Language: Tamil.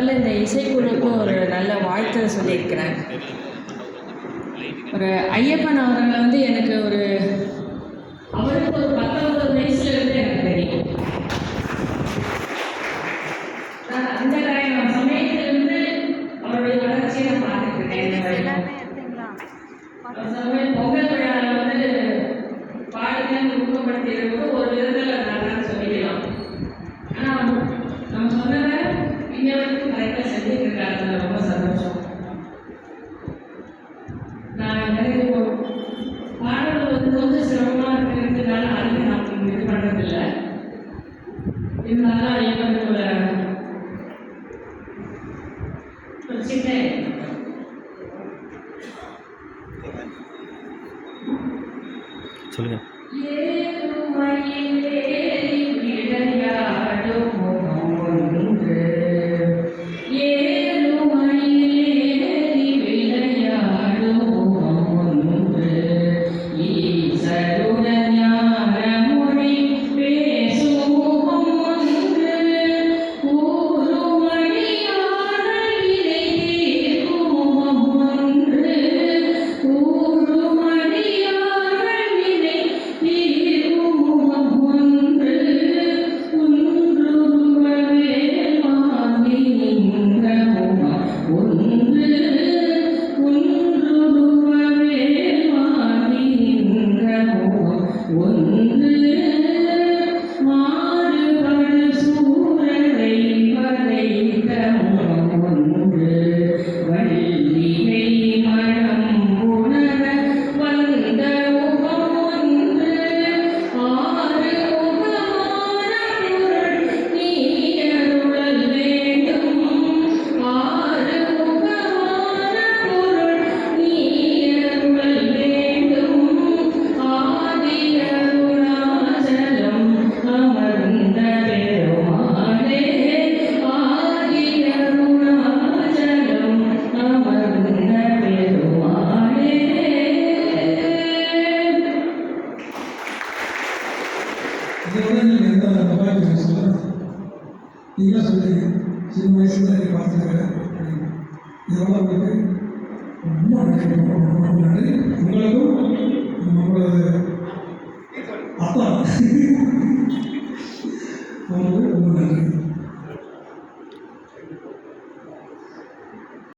முதல்ல இந்த இசைக்குழுக்கு ஒரு நல்ல வாழ்த்து சொல்லியிருக்கிறேன். ஒரு ஐயப்பன் அவர்களை வந்து எனக்கு அவருக்கு ஒரு 19 வயசுல இருந்து எனக்கு தெரியும். அந்த சமயத்திலிருந்து அவருடைய வளர்ச்சியை நான் பார்த்துருக்கேன். பொங்கல் விழாவில் வந்து பாடல்கள் ஊக்கப்படுத்தியது ஒரு விதத்தில் நான் சொல்லிக்கலாம். ஆனால் நம்ம சொன்னதை இன்ன வரைக்கும் கரெக்டாக செஞ்சுட்டு இருக்காங்க. ரொம்ப சந்தோஷம். நான் எனக்கு பாடல் வந்து கொஞ்சம் சிரமமாக இருக்கிறதுனால அதிகம் நான் இது பண்ணுறதில்லை. இருந்தாலும் ஐயப்பனுக்குள்ள ஒரு சின்ன சொல்லுங்க. நீங்களாம் சொல்லுங்க, சின்ன வயசுல பார்த்துருக்கிறேன். இதெல்லாம் உங்களுக்கு ரொம்ப நன்றி. உங்களுக்கும் உங்களது அப்பா உங்களுக்கு ரொம்ப நன்றி.